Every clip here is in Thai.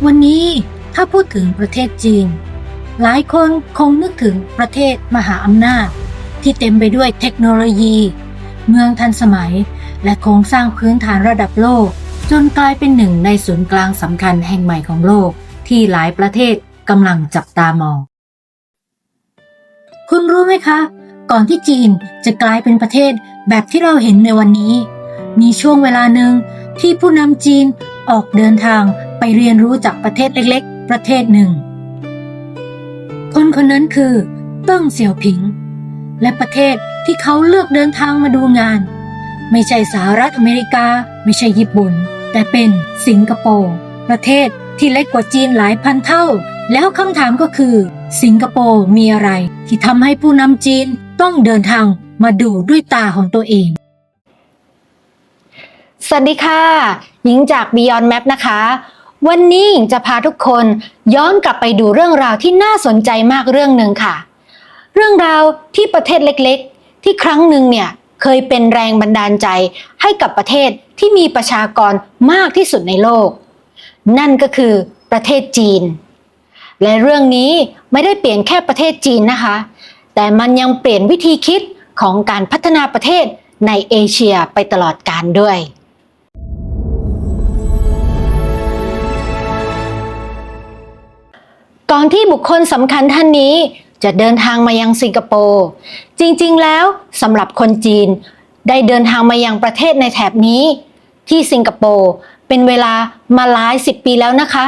วันนี้ถ้าพูดถึงประเทศจีนหลายคนคงนึกถึงประเทศมหาอำนาจที่เต็มไปด้วยเทคโนโลยี เมืองทันสมัยและโครงสร้างพื้นฐานระดับโลกจนกลายเป็นหนึ่งในศูนย์กลางสำคัญแห่งใหม่ของโลกที่หลายประเทศกำลังจับตามองคุณรู้ไหมคะก่อนที่จีนจะกลายเป็นประเทศแบบที่เราเห็นในวันนี้มีช่วงเวลาหนึ่งที่ผู้นำจีนออกเดินทางไปเรียนรู้จากประเทศเล็กๆประเทศหนึ่งคนคนนั้นคือเติ้งเสี่ยวผิงและประเทศที่เขาเลือกเดินทางมาดูงานไม่ใช่สหรัฐอเมริกาไม่ใช่ญี่ปุ่นแต่เป็นสิงคโปร์ประเทศที่เล็กกว่าจีนหลายพันเท่าแล้วคำถามก็คือสิงคโปร์มีอะไรที่ทำให้ผู้นำจีนต้องเดินทางมาดูด้วยตาของตัวเองสวัสดีค่ะหญิงจาก Beyond Map นะคะวันนี้หญิงจะพาทุกคนย้อนกลับไปดูเรื่องราวที่น่าสนใจมากเรื่องหนึ่งค่ะเรื่องราวที่ประเทศเล็กๆที่ครั้งหนึ่งเนี่ยเคยเป็นแรงบันดาลใจให้กับประเทศที่มีประชากรมากที่สุดในโลกนั่นก็คือประเทศจีนและเรื่องนี้ไม่ได้เปลี่ยนแค่ประเทศจีนนะคะแต่มันยังเปลี่ยนวิธีคิดของการพัฒนาประเทศในเอเชียไปตลอดกาลด้วยก่อนที่บุคคลสำคัญท่านนี้จะเดินทางมายังสิงคโปร์จริงๆแล้วสำหรับคนจีนได้เดินทางมายังประเทศในแถบนี้ที่สิงคโปร์เป็นเวลามาหลาย10 ปีแล้วนะคะ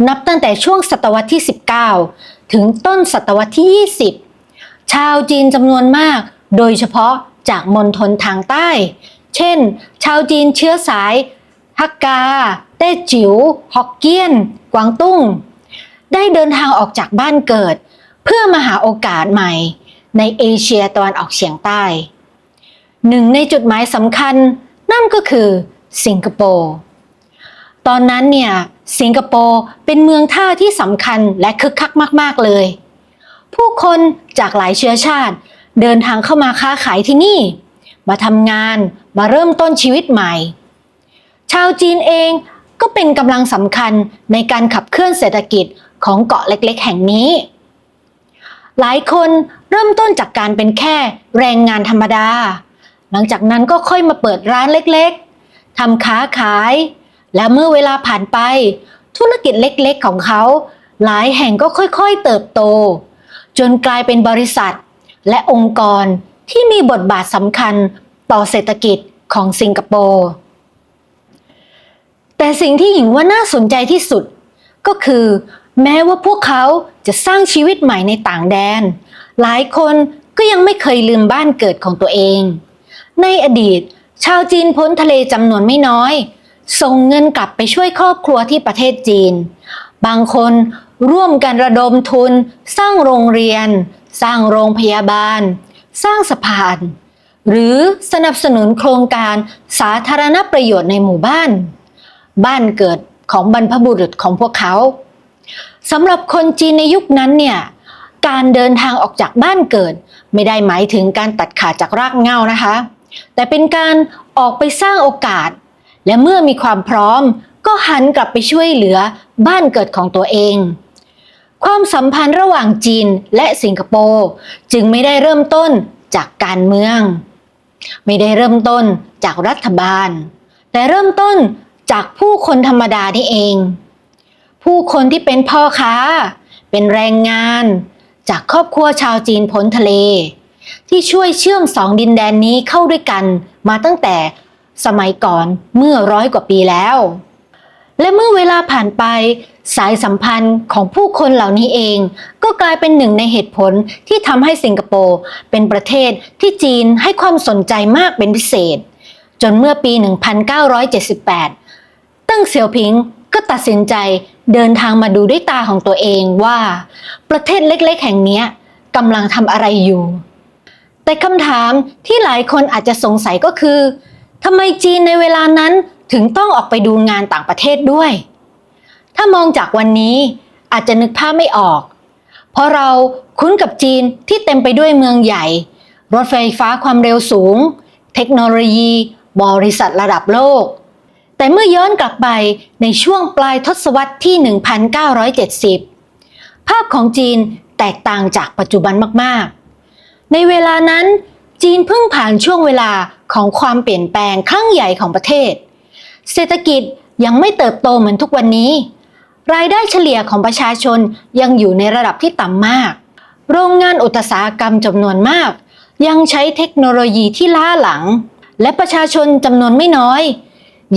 นับตั้งแต่ช่วงศตวรรษที่19ถึงต้นศตวรรษที่20ชาวจีนจำนวนมากโดยเฉพาะจากมณฑลทางใต้เช่นชาวจีนเชื้อสายฮักกาแต้จิ๋วฮอกเกี้ยนกวางตุ้งได้เดินทางออกจากบ้านเกิดเพื่อมาหาโอกาสใหม่ในเอเชียตะวันออกเฉียงใต้หนึ่งในจุดหมายสำคัญนั่นก็คือสิงคโปร์ตอนนั้นเนี่ยสิงคโปร์เป็นเมืองท่าที่สำคัญและคึกคักมากๆเลยผู้คนจากหลายเชื้อชาติเดินทางเข้ามาค้าขายที่นี่มาทำงานมาเริ่มต้นชีวิตใหม่ชาวจีนเองก็เป็นกำลังสำคัญในการขับเคลื่อนเศรษฐกิจของเกาะเล็กๆแห่งนี้หลายคนเริ่มต้นจากการเป็นแค่แรงงานธรรมดาหลังจากนั้นก็ค่อยมาเปิดร้านเล็กๆทำค้าขายและเมื่อเวลาผ่านไปธุรกิจเล็กๆของเขาหลายแห่งก็ค่อยๆเติบโตจนกลายเป็นบริษัทและองค์กรที่มีบทบาทสำคัญต่อเศรษฐกิจของสิงคโปร์แต่สิ่งที่หญิงว่าน่าสนใจที่สุดก็คือแม้ว่าพวกเขาจะสร้างชีวิตใหม่ในต่างแดนหลายคนก็ยังไม่เคยลืมบ้านเกิดของตัวเองในอดีตชาวจีนพ้นทะเลจำนวนไม่น้อยส่งเงินกลับไปช่วยครอบครัวที่ประเทศจีนบางคนร่วมกันระดมทุนสร้างโรงเรียนสร้างโรงพยาบาลสร้างสะพานหรือสนับสนุนโครงการสาธารณประโยชน์ในหมู่บ้านเกิดของบรรพบุรุษของพวกเขาสำหรับคนจีนในยุคนั้นเนี่ยการเดินทางออกจากบ้านเกิดไม่ได้หมายถึงการตัดขาดจากรากเหง้านะคะแต่เป็นการออกไปสร้างโอกาสและเมื่อมีความพร้อมก็หันกลับไปช่วยเหลือบ้านเกิดของตัวเองความสัมพันธ์ระหว่างจีนและสิงคโปร์จึงไม่ได้เริ่มต้นจากการเมืองไม่ได้เริ่มต้นจากรัฐบาลแต่เริ่มต้นจากผู้คนธรรมดานี่เองผู้คนที่เป็นพ่อค้าเป็นแรงงานจากครอบครัวชาวจีนพ้นทะเลที่ช่วยเชื่อมสองดินแดนนี้เข้าด้วยกันมาตั้งแต่สมัยก่อนเมื่อ100 กว่าปีแล้วและเมื่อเวลาผ่านไปสายสัมพันธ์ของผู้คนเหล่านี้เองก็กลายเป็นหนึ่งในเหตุผลที่ทำให้สิงคโปร์เป็นประเทศที่จีนให้ความสนใจมากเป็นพิเศษจนเมื่อปี 1978 เติ้งเสี่ยวผิงก็ตัดสินใจเดินทางมาดูด้วยตาของตัวเองว่าประเทศเล็กๆแห่งนี้กำลังทำอะไรอยู่แต่คำถามที่หลายคนอาจจะสงสัยก็คือทำไมจีนในเวลานั้นถึงต้องออกไปดูงานต่างประเทศด้วยถ้ามองจากวันนี้อาจจะนึกภาพไม่ออกเพราะเราคุ้นกับจีนที่เต็มไปด้วยเมืองใหญ่รถไฟฟ้าความเร็วสูงเทคโนโลยีบริษัทระดับโลก แ แต่เมื่อย้อนกลับไปในช่วงปลายทศวรรษที่ 1970 ภาพของจีนแตกต่างจากปัจจุบันมากๆ ในเวลานั้นจีนเพิ่งผ่านช่วงเวลาของความเปลี่ยนแปลงครั้งใหญ่ของประเทศเศรษฐกิจยังไม่เติบโตเหมือนทุกวันนี้รายได้เฉลี่ยของประชาชนยังอยู่ในระดับที่ต่ำมากโรงงานอุตสาหกรรมจำนวนมากยังใช้เทคโนโลยีที่ล้าหลังและประชาชนจำนวนไม่น้อย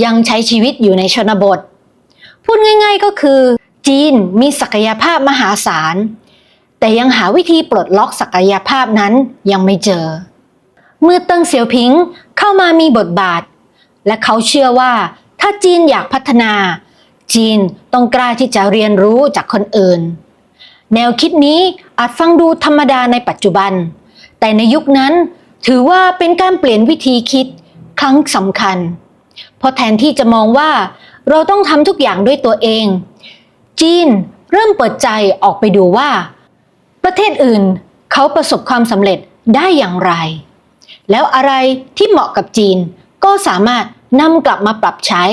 ยังใช้ชีวิตอยู่ในชนบทพูดง่ายๆก็คือจีนมีศักยภาพมหาศาลแต่ยังหาวิธีปลดล็อกศักยภาพนั้นยังไม่เจอเมื่อเติ้งเสี่ยวผิงเข้ามามีบทบาทและเขาเชื่อว่าถ้าจีนอยากพัฒนาจีนต้องกล้าที่จะเรียนรู้จากคนอื่นแนวคิดนี้อาจฟังดูธรรมดาในปัจจุบันแต่ในยุคนั้นถือว่าเป็นการเปลี่ยนวิธีคิดครั้งสำคัญเพราะแทนที่จะมองว่าเราต้องทำทุกอย่างด้วยตัวเองจีนเริ่มเปิดใจออกไปดูว่าประเทศอื่นเขาประสบความสำเร็จได้อย่างไรแล้วอะไรที่เหมาะกับจีนก็สามารถนำกลับมาปรับใช้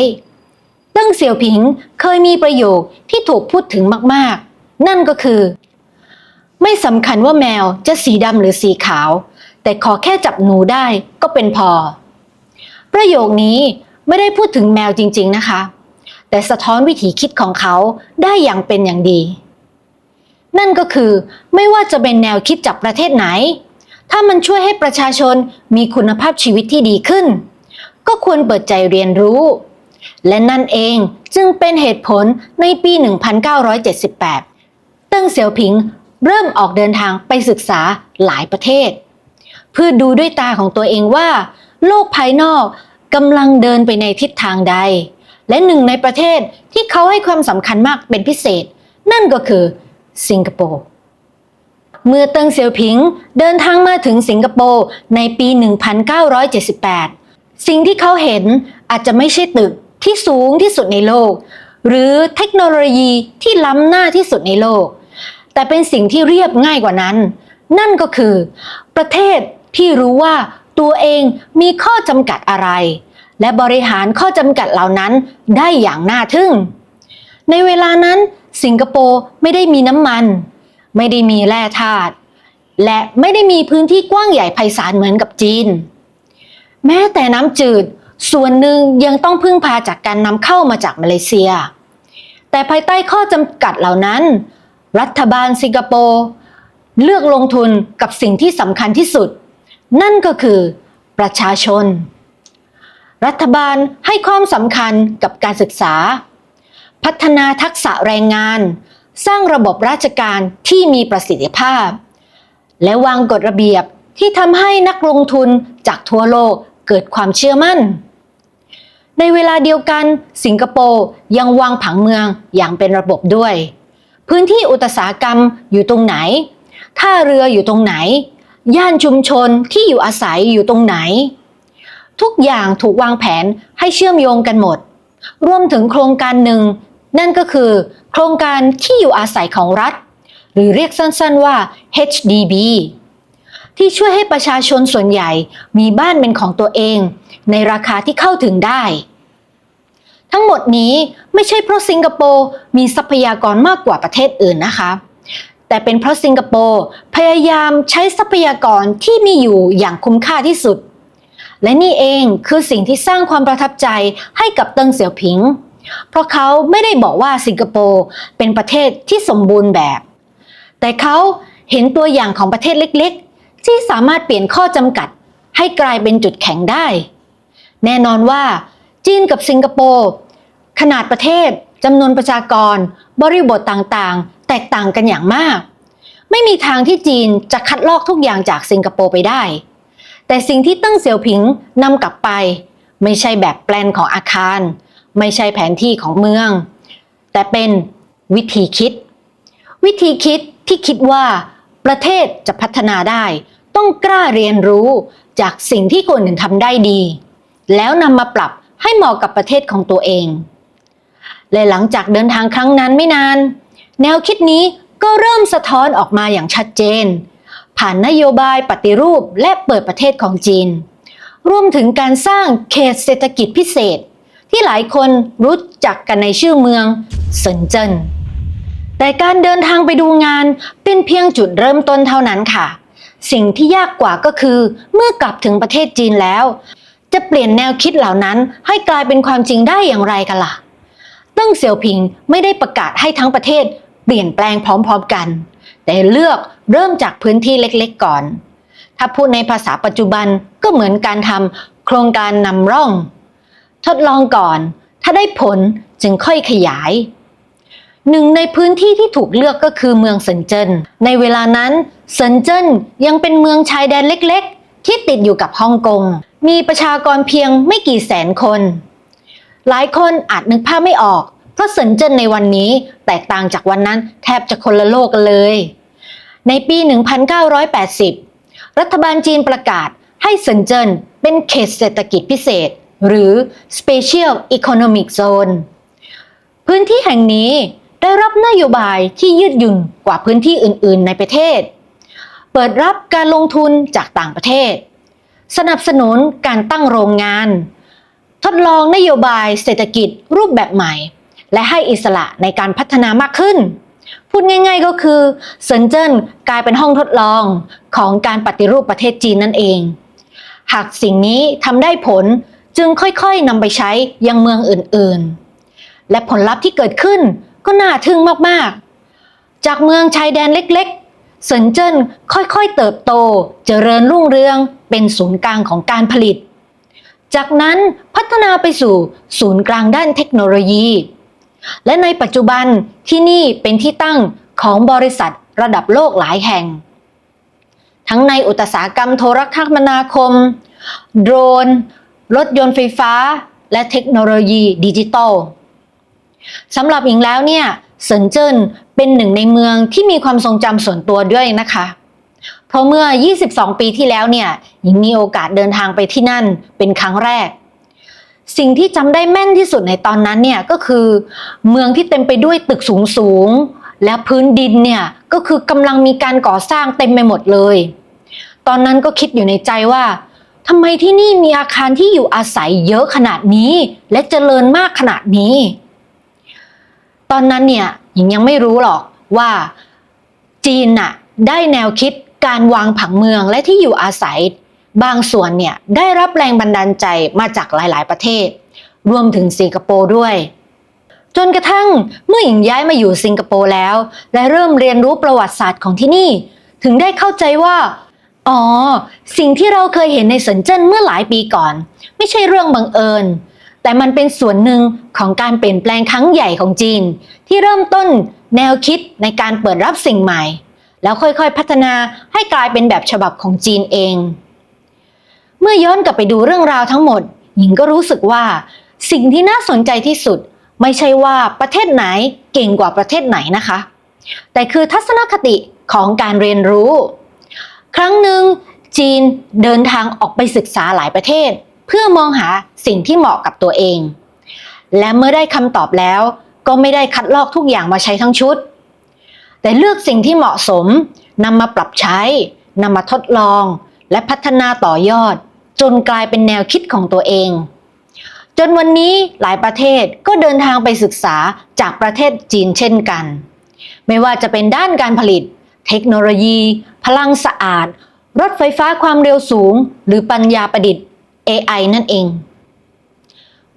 เติ้งเสี่ยวผิงเคยมีประโยคที่ถูกพูดถึงมากๆนั่นก็คือไม่สำคัญว่าแมวจะสีดำหรือสีขาวแต่ขอแค่จับหนูได้ก็เป็นพอประโยคนี้ไม่ได้พูดถึงแมวจริงๆนะคะแต่สะท้อนวิถีคิดของเขาได้อย่างเป็นอย่างดีนั่นก็คือไม่ว่าจะเป็นแนวคิดจากประเทศไหนถ้ามันช่วยให้ประชาชนมีคุณภาพชีวิตที่ดีขึ้นก็ควรเปิดใจเรียนรู้และนั่นเองจึงเป็นเหตุผลในปี 1978 เติ้งเสี่ยวผิงเริ่มออกเดินทางไปศึกษาหลายประเทศเพื่อดูด้วยตาของตัวเองว่าโลกภายนอกกำลังเดินไปในทิศทางใดและหนึ่งในประเทศที่เขาให้ความสำคัญมากเป็นพิเศษนั่นก็คือสิงคโปร์เมื่อเติ้งเสี่ยวผิงเดินทางมาถึงสิงคโปร์ในปี 1978 สิ่งที่เขาเห็นอาจจะไม่ใช่ตึกที่สูงที่สุดในโลกหรือเทคโนโลยีที่ล้ำหน้าที่สุดในโลกแต่เป็นสิ่งที่เรียบง่ายกว่านั้นนั่นก็คือประเทศที่รู้ว่าตัวเองมีข้อจำกัดอะไรและบริหารข้อจำกัดเหล่านั้นได้อย่างน่าทึ่งในเวลานั้นสิงคโปร์ไม่ได้มีน้ำมันไม่ได้มีแร่ธาตุและไม่ได้มีพื้นที่กว้างใหญ่ไพศาลเหมือนกับจีนแม้แต่น้ำจืดส่วนหนึ่งยังต้องพึ่งพาจากการนำเข้ามาจากมาเลเซียแต่ภายใต้ข้อจำกัดเหล่านั้นรัฐบาลสิงคโปร์เลือกลงทุนกับสิ่งที่สำคัญที่สุดนั่นก็คือประชาชนรัฐบาลให้ความสำคัญกับการศึกษาพัฒนาทักษะแรงงานสร้างระบบราชการที่มีประสิทธิภาพและวางกฎระเบียบที่ทำให้นักลงทุนจากทั่วโลกเกิดความเชื่อมั่นในเวลาเดียวกันสิงคโปร์ยังวางผังเมืองอย่างเป็นระบบด้วยพื้นที่อุตสาหกรรมอยู่ตรงไหนท่าเรืออยู่ตรงไหนย่านชุมชนที่อยู่อาศัยอยู่ตรงไหนทุกอย่างถูกวางแผนให้เชื่อมโยงกันหมดรวมถึงโครงการหนึ่งนั่นก็คือโครงการที่อยู่อาศัยของรัฐหรือเรียกสั้นๆว่า HDB ที่ช่วยให้ประชาชนส่วนใหญ่มีบ้านเป็นของตัวเองในราคาที่เข้าถึงได้ทั้งหมดนี้ไม่ใช่เพราะสิงคโปร์มีทรัพยากรมากกว่าประเทศอื่นนะคะแต่เป็นเพราะสิงคโปร์พยายามใช้ทรัพยากรที่มีอยู่อย่างคุ้มค่าที่สุดและนี่เองคือสิ่งที่สร้างความประทับใจให้กับเติ้งเสี่ยวผิงเพราะเขาไม่ได้บอกว่าสิงคโปร์เป็นประเทศที่สมบูรณ์แบบแต่เขาเห็นตัวอย่างของประเทศเล็กๆที่สามารถเปลี่ยนข้อจำกัดให้กลายเป็นจุดแข็งได้แน่นอนว่าจีนกับสิงคโปร์ขนาดประเทศจำนวนประชากรบริบทต่างๆแตกต่างกันอย่างมากไม่มีทางที่จีนจะคัดลอกทุกอย่างจากสิงคโปร์ไปได้แต่สิ่งที่เติ้งเสี่ยวผิงนำกลับไปไม่ใช่แบบแปลนของอาคารไม่ใช่แผนที่ของเมืองแต่เป็นวิธีคิดที่คิดว่าประเทศจะพัฒนาได้ต้องกล้าเรียนรู้จากสิ่งที่คนอื่นทำได้ดีแล้วนำมาปรับให้เหมาะกับประเทศของตัวเองและหลังจากเดินทางครั้งนั้นไม่นานแนวคิดนี้ก็เริ่มสะท้อนออกมาอย่างชัดเจนผ่านนโยบายปฏิรูปและเปิดประเทศของจีนรวมถึงการสร้างเขตเศรษฐกิจพิเศษ ที่หลายคนรู้จักกันในชื่อเมืองเซินเจิ้นแต่การเดินทางไปดูงานเป็นเพียงจุดเริ่มต้นเท่านั้นค่ะสิ่งที่ยากกว่าก็คือเมื่อกลับถึงประเทศจีนแล้วจะเปลี่ยนแนวคิดเหล่านั้นให้กลายเป็นความจริงได้อย่างไรกันล่ะเติ้งเสี่ยวผิงไม่ได้ประกาศให้ทั้งประเทศเปลี่ยนแปลงพร้อมๆกันแต่เลือกเริ่มจากพื้นที่เล็กๆก่อนถ้าพูดในภาษาปัจจุบันก็เหมือนการทำโครงการนำร่องทดลองก่อนถ้าได้ผลจึงค่อยขยายหนึ่งในพื้นที่ที่ถูกเลือกก็คือเมืองเซินเจิ้นในเวลานั้นเซินเจิ้นยังเป็นเมืองชายแดนเล็กๆที่ติดอยู่กับฮ่องกงมีประชากรเพียงไม่กี่แสนคนหลายคนอาจนึกภาพไม่ออกเพราะเซินเจิ้นในวันนี้แตกต่างจากวันนั้นแทบจะคนละโลกกันเลยในปี 1980 รัฐบาลจีนประกาศให้เซินเจิ้นเป็นเขตเศรษฐกิจพิเศษหรือ Special Economic Zone พื้นที่แห่งนี้ได้รับนโยบายที่ยืดหยุ่นกว่าพื้นที่อื่นๆในประเทศเปิดรับการลงทุนจากต่างประเทศสนับสนุนการตั้งโรงงานทดลองนโยบายเศรษฐกิจรูปแบบใหม่และให้อิสระในการพัฒนามากขึ้นพูดง่ายๆก็คือเซินเจิ้นกลายเป็นห้องทดลองของการปฏิรูปประเทศจีนนั่นเองหากสิ่งนี้ทำได้ผลจึงค่อยๆนำไปใช้ยังเมืองอื่นๆและผลลัพธ์ที่เกิดขึ้นก็น่าทึ่งมากๆจากเมืองชายแดนเล็กๆเซินเจิ้นค่อยๆเติบโตเจริญรุ่งเรืองเป็นศูนย์กลางของการผลิตจากนั้นพัฒนาไปสู่ศูนย์กลางด้านเทคโนโลยีและในปัจจุบันที่นี่เป็นที่ตั้งของบริษัทระดับโลกหลายแห่งทั้งในอุตสาหกรรมโทรคมนาคมโดรนรถยนต์ไฟฟ้าและเทคโนโลยีดิจิทัลสำหรับหญิงแล้วเนี่ยเซินเจิ้นเป็นหนึ่งในเมืองที่มีความทรงจำส่วนตัวด้วยนะคะเพราะเมื่อ 22 ปีที่แล้วเนี่ยหญิงมีโอกาสเดินทางไปที่นั่นเป็นครั้งแรกสิ่งที่จำได้แม่นที่สุดในตอนนั้นเนี่ยก็คือเมืองที่เต็มไปด้วยตึกสูงๆและพื้นดินเนี่ยก็คือกำลังมีการก่อสร้างเต็มไปหมดเลยตอนนั้นก็คิดอยู่ในใจว่าทำไมที่นี่มีอาคารที่อยู่อาศัยเยอะขนาดนี้และเจริญมากขนาดนี้ตอนนั้นเนี่ยหญิงยังไม่รู้หรอกว่าจีนน่ะได้แนวคิดการวางผังเมืองและที่อยู่อาศัยบางส่วนเนี่ยได้รับแรงบันดาลใจมาจากหลายๆประเทศรวมถึงสิงคโปร์ด้วยจนกระทั่งเมื่อหญิงย้ายมาอยู่สิงคโปร์แล้วและเริ่มเรียนรู้ประวัติศาสตร์ของที่นี่ถึงได้เข้าใจว่าอ๋อสิ่งที่เราเคยเห็นในเซินเจิ้นเมื่อหลายปีก่อนไม่ใช่เรื่องบังเอิญแต่มันเป็นส่วนหนึ่งของการเปลี่ยนแปลงครั้งใหญ่ของจีนที่เริ่มต้นแนวคิดในการเปิดรับสิ่งใหม่แล้วค่อยๆพัฒนาให้กลายเป็นแบบฉบับของจีนเองเมื่อย้อนกลับไปดูเรื่องราวทั้งหมดหญิงก็รู้สึกว่าสิ่งที่น่าสนใจที่สุดไม่ใช่ว่าประเทศไหนเก่งกว่าประเทศไหนนะคะแต่คือทัศนคติของการเรียนรู้ครั้งหนึ่งจีนเดินทางออกไปศึกษาหลายประเทศเพื่อมองหาสิ่งที่เหมาะกับตัวเองและเมื่อได้คำตอบแล้วก็ไม่ได้คัดลอกทุกอย่างมาใช้ทั้งชุดแต่เลือกสิ่งที่เหมาะสมนำมาปรับใช้นำมาทดลองและพัฒนาต่อยอดจนกลายเป็นแนวคิดของตัวเองจนวันนี้หลายประเทศก็เดินทางไปศึกษาจากประเทศจีนเช่นกันไม่ว่าจะเป็นด้านการผลิตเทคโนโลยีพลังสะอาดรถไฟฟ้าความเร็วสูงหรือปัญญาประดิษฐ์ AI นั่นเอง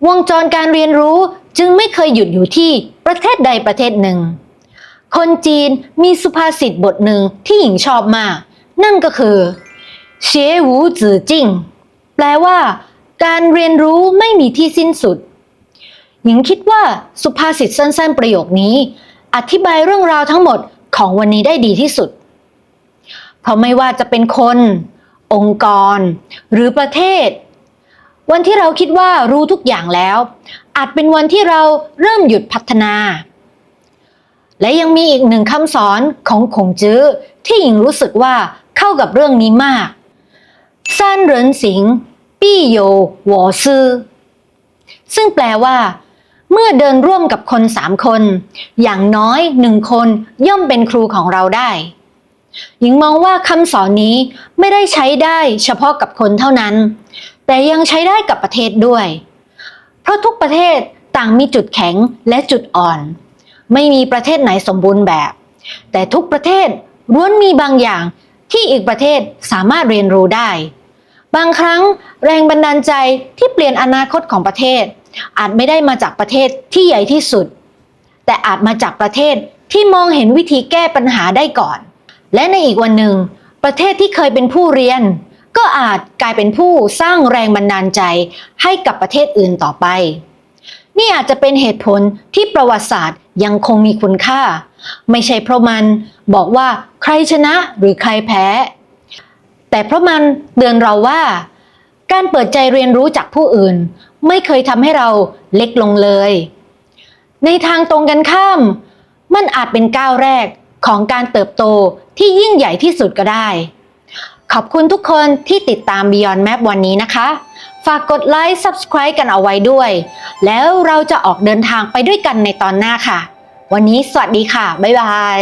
วงจรการเรียนรู้จึงไม่เคยหยุดอยู่ที่ประเทศใดประเทศหนึ่งคนจีนมีสุภาษิตบทหนึ่งที่หญิงชอบมากนั่นก็คือเฉียหูจื่อจิ้งแปลว่าการเรียนรู้ไม่มีที่สิ้นสุดหญิงคิดว่าสุภาษิตสั้นๆประโยคนี้อธิบายเรื่องราวทั้งหมดของวันนี้ได้ดีที่สุดเพราะไม่ว่าจะเป็นคนองค์กรหรือประเทศวันที่เราคิดว่ารู้ทุกอย่างแล้วอาจเป็นวันที่เราเริ่มหยุดพัฒนาและยังมีอีกหนึ่งคำสอนของขงจื้อที่หญิงรู้สึกว่าเข้ากับเรื่องนี้มากซานเหรินสิงปี้โยวหวอซื่อซึ่งแปลว่าเมื่อเดินร่วมกับคน3 คนอย่างน้อย1 คนย่อมเป็นครูของเราได้หญิงมองว่าคำสอนนี้ไม่ได้ใช้ได้เฉพาะกับคนเท่านั้นแต่ยังใช้ได้กับประเทศด้วย เพราะทุกประเทศต่างมีจุดแข็งและจุดอ่อน ไม่มีประเทศไหนสมบูรณ์แบบ แต่ทุกประเทศล้วนมีบางอย่างที่อีกประเทศสามารถเรียนรู้ได้ บางครั้งแรงบันดาลใจที่เปลี่ยนอนาคตของประเทศอาจไม่ได้มาจากประเทศที่ใหญ่ที่สุด แต่อาจมาจากประเทศที่มองเห็นวิธีแก้ปัญหาได้ก่อน และในอีกวันหนึ่งประเทศที่เคยเป็นผู้เรียนก็อาจกลายเป็นผู้สร้างแรงบันดาลใจให้กับประเทศอื่นต่อไป นี่อาจจะเป็นเหตุผลที่ประวัติศาสตร์ยังคงมีคุณค่า ไม่ใช่เพราะมันบอกว่าใครชนะหรือใครแพ้ แต่เพราะมันเตือนเราว่าการเปิดใจเรียนรู้จากผู้อื่นไม่เคยทำให้เราเล็กลงเลย ในทางตรงกันข้ามมันอาจเป็นก้าวแรกของการเติบโตที่ยิ่งใหญ่ที่สุดก็ได้ ขอบคุณทุกคนที่ติดตาม Beyond Map วันนี้นะคะ ฝากกดไลค์ Subscribe กันเอาไว้ด้วย แล้วเราจะออกเดินทางไปด้วยกันในตอนหน้าค่ะ วันนี้สวัสดีค่ะ บ๊ายบาย